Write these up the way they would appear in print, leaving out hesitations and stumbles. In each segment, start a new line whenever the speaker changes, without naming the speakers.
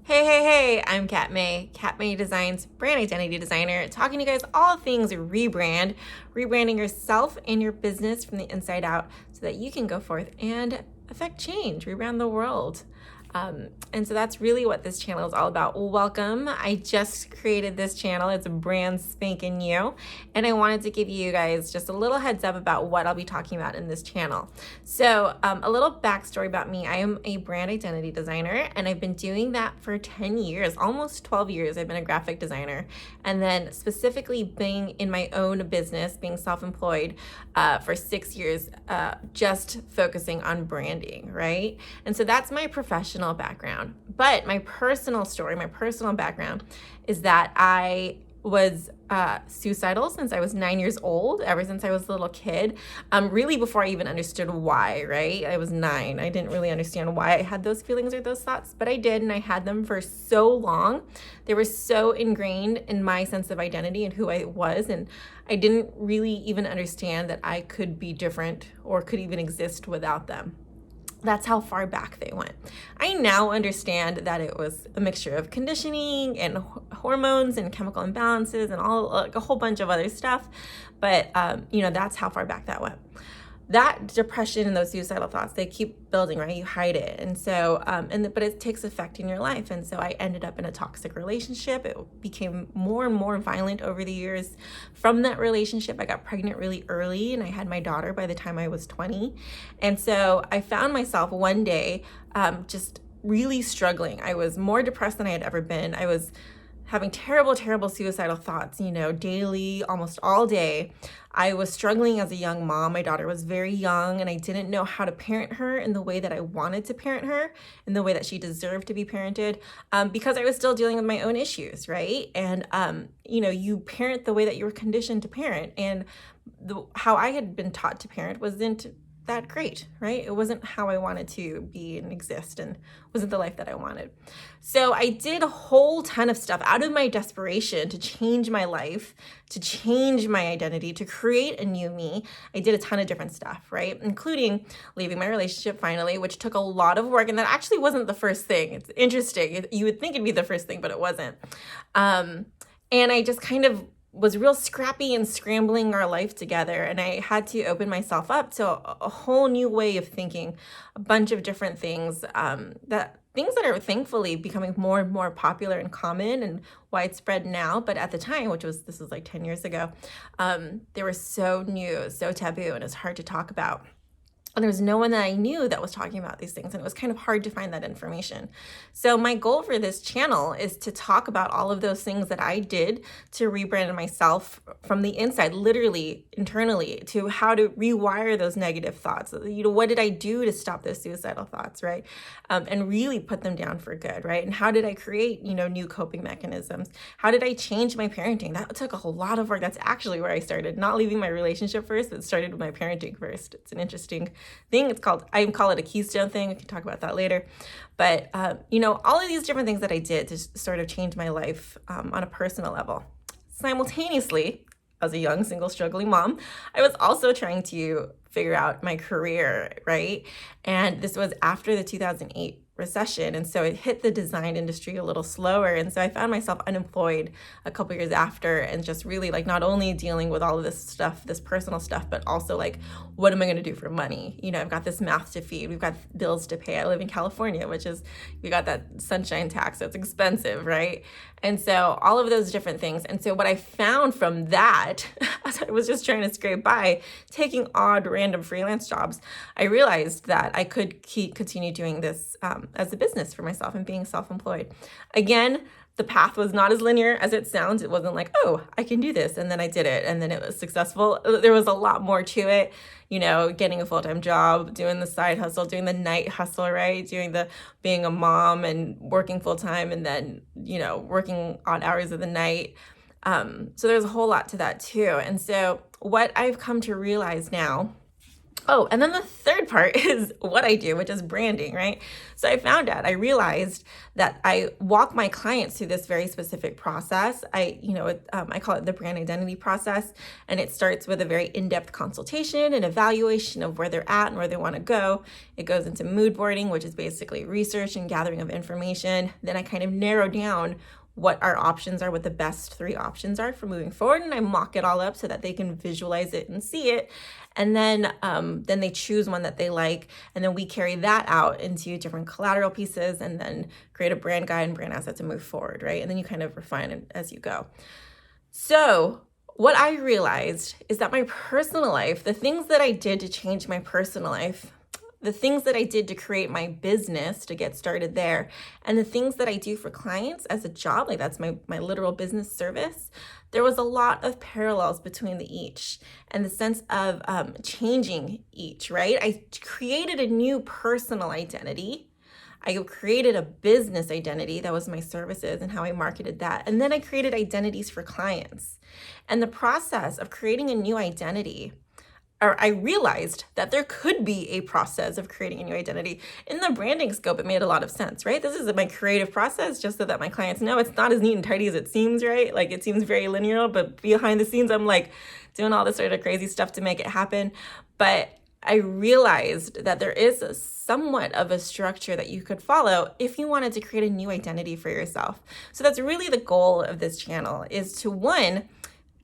Hey, I'm Kat May, Kat May Designs, brand identity designer, talking to you guys all things rebranding yourself and your business from the inside out so that you can go forth and affect change, rebrand the world. And so that's really what this channel is all about. Welcome. I just created this channel. It's a brand spanking new. And I wanted to give you guys just a little heads up about what I'll be talking about in this channel. So a little backstory about me. I am a brand identity designer and I've been doing that for 10 years, almost 12 years. I've been a graphic designer. And then specifically being in my own business, being self-employed for 6 years, just focusing on branding, right? And so that's my professional background. But my personal story, my personal background is that I was suicidal since I was 9 years old, ever since I was a little kid, really before I even understood why, right? I was 9. I didn't really understand why I had those feelings or those thoughts, but I did, and I had them for so long. They were so ingrained in my sense of identity and who I was, and I didn't really even understand that I could be different or could even exist without them. That's how far back they went. I now understand that it was a mixture of conditioning and hormones and chemical imbalances and all like a whole bunch of other stuff. But that's how far back that went. That depression and those suicidal thoughts, they keep building, right? You hide it. And so, but it takes effect in your life. And so I ended up in a toxic relationship. It became more and more violent over the years. From that relationship, I got pregnant really early and I had my daughter by the time I was 20. And so I found myself one day just really struggling. I was more depressed than I had ever been. I was having terrible suicidal thoughts, daily, almost all day. I was struggling as a young mom. My daughter was very young and I didn't know how to parent her in the way that I wanted to parent her, in the way that she deserved to be parented, because I was still dealing with my own issues, right? And, you parent the way that you were conditioned to parent. And how I had been taught to parent wasn't that great, right? It wasn't how I wanted to be and exist, and wasn't the life that I wanted. So I did a whole ton of stuff out of my desperation to change my life, to change my identity, to create a new me. I did a ton of different stuff, right? Including leaving my relationship finally, which took a lot of work. And that actually wasn't the first thing. It's interesting. You would think it'd be the first thing, but it wasn't. And I just kind of was real scrappy and scrambling our life together. And I had to open myself up to a whole new way of thinking, a bunch of different things, things that are thankfully becoming more and more popular and common and widespread now. But at the time, this was like 10 years ago, they were so new, so taboo, and it's hard to talk about. And there was no one that I knew that was talking about these things, and it was kind of hard to find that information. So my goal for this channel is to talk about all of those things that I did to rebrand myself from the inside, literally internally, to how to rewire those negative thoughts. What did I do to stop those suicidal thoughts, right? And really put them down for good, right? And how did I create, new coping mechanisms? How did I change my parenting? That took a whole lot of work. That's actually where I started, not leaving my relationship first, but started with my parenting first. It's an interesting thing. I call it a keystone thing. We can talk about that later. But, all of these different things that I did to sort of change my life on a personal level. Simultaneously, as a young, single, struggling mom, I was also trying to figure out my career, right? And this was after the 2008 recession. And so it hit the design industry a little slower. And so I found myself unemployed a couple years after, and just really not only dealing with all of this stuff, this personal stuff, but also what am I going to do for money? I've got this mouth to feed. We've got bills to pay. I live in California, we got that sunshine tax. So it's expensive, right? And so all of those different things. And so what I found from that, as I was just trying to scrape by, taking odd random freelance jobs, I realized that I could continue doing this as a business for myself and being self-employed. Again, the path was not as linear as it sounds. It wasn't like, oh, I can do this, and then I did it, and then it was successful. There was a lot more to it, getting a full-time job, doing the side hustle, doing the night hustle, right? Being a mom and working full-time, and then, working odd hours of the night. So there's a whole lot to that too. And so what I've come to realize now Oh, and then the third part is what I do, which is branding, right? So I realized that I walk my clients through this very specific process. I call it the brand identity process. And it starts with a very in-depth consultation and evaluation of where they're at and where they want to go. It goes into mood boarding, which is basically research and gathering of information. Then I kind of narrow down what our options are, what the best 3 options are for moving forward. And I mock it all up so that they can visualize it and see it. And then they choose one that they like. And then we carry that out into different collateral pieces and then create a brand guide and brand asset to move forward, right? And then you kind of refine it as you go. So what I realized is that my personal life, the things that I did to change my personal life, the things that I did to create my business to get started there, and the things that I do for clients as a job, like that's my literal business service, there was a lot of parallels between the each and the sense of changing each, right? I created a new personal identity. I created a business identity that was my services and how I marketed that. And then I created identities for clients. And the process of creating a new identity, or I realized that there could be a process of creating a new identity. In the branding scope, it made a lot of sense, right? This is my creative process, just so that my clients know it's not as neat and tidy as it seems, right? Like it seems very linear, but behind the scenes, I'm like doing all this sort of crazy stuff to make it happen. But I realized that there is somewhat of a structure that you could follow if you wanted to create a new identity for yourself. So that's really the goal of this channel, is to, one,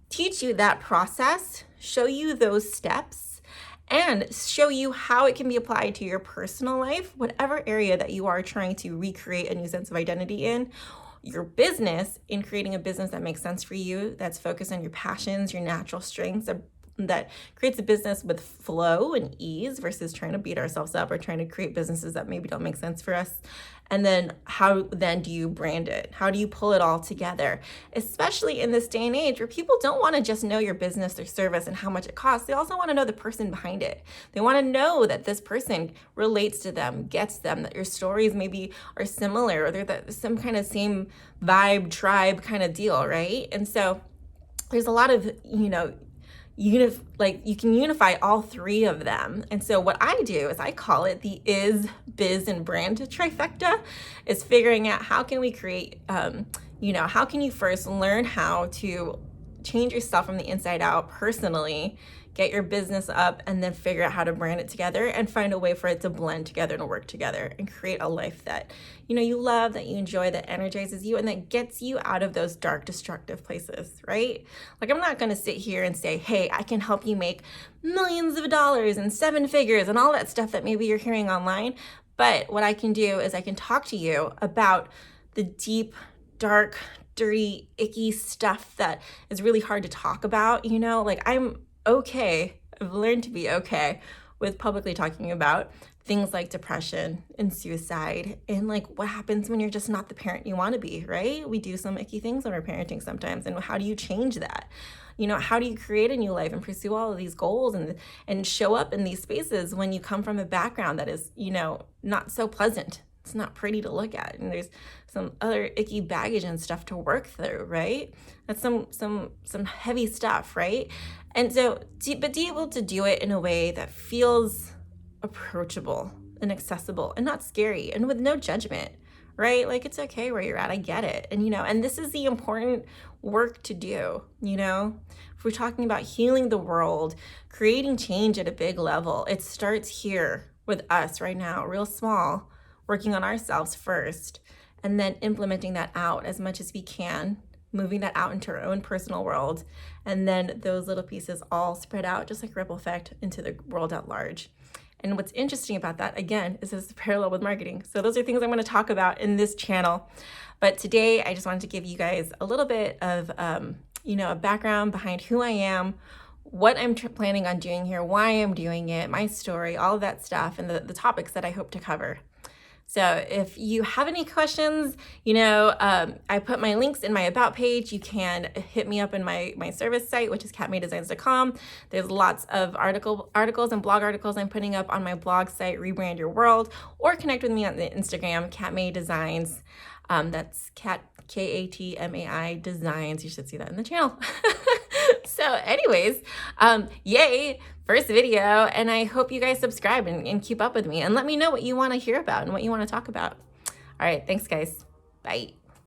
teach you that process, show you those steps, and show you how it can be applied to your personal life, whatever area that you are trying to recreate a new sense of identity in, your business, in creating a business that makes sense for you, that's focused on your passions, your natural strengths, that creates a business with flow and ease versus trying to beat ourselves up or trying to create businesses that maybe don't make sense for us. And then how then do you brand it? How do you pull it all together? Especially in this day and age where people don't want to just know your business or service and how much it costs. They also want to know the person behind it. They want to know that this person relates to them, gets them, that your stories maybe are similar, or they're some kind of same vibe, tribe kind of deal, right? And so there's a lot of, you can unify all 3 of them. And so what I do is I call it the is, biz, and brand trifecta, is figuring out how can we create, how can you first learn how to change yourself from the inside out personally, get your business up, and then figure out how to brand it together and find a way for it to blend together and work together and create a life that, you love, that you enjoy, that energizes you, and that gets you out of those dark, destructive places, right? Like, I'm not going to sit here and say, hey, I can help you make millions of dollars and 7 figures and all that stuff that maybe you're hearing online. But what I can do is I can talk to you about the deep, dark, dirty, icky stuff that is really hard to talk about, like I'm okay. I've learned to be okay with publicly talking about things like depression and suicide and like what happens when you're just not the parent you want to be, right? We do some icky things when we're parenting sometimes. And how do you change that? How do you create a new life and pursue all of these goals and show up in these spaces when you come from a background that is, not so pleasant? It's not pretty to look at, and there's some other icky baggage and stuff to work through, right? That's some heavy stuff, right? And so, but be able to do it in a way that feels approachable and accessible and not scary and with no judgment, right? Like, it's okay where you're at. I get it. And, and this is the important work to do, if we're talking about healing the world, creating change at a big level, it starts here with us right now, real small, working on ourselves first, and then implementing that out as much as we can, moving that out into our own personal world, and then those little pieces all spread out just like ripple effect into the world at large. And what's interesting about that, again, is this parallel with marketing. So those are things I'm going to talk about in this channel. But today, I just wanted to give you guys a little bit of, a background behind who I am, what I'm planning on doing here, why I'm doing it, my story, all of that stuff, and the topics that I hope to cover. So if you have any questions, I put my links in my About page. You can hit me up in my service site, which is catmaydesigns.com. There's lots of articles and blog articles I'm putting up on my blog site, Rebrand Your World, or connect with me on the Instagram, catmaydesigns. That's KATMAI Designs. You should see that in the channel. So anyways, yay first video, and I hope you guys subscribe and keep up with me and let me know what you want to hear about and what you want to talk about. All right, thanks guys. Bye.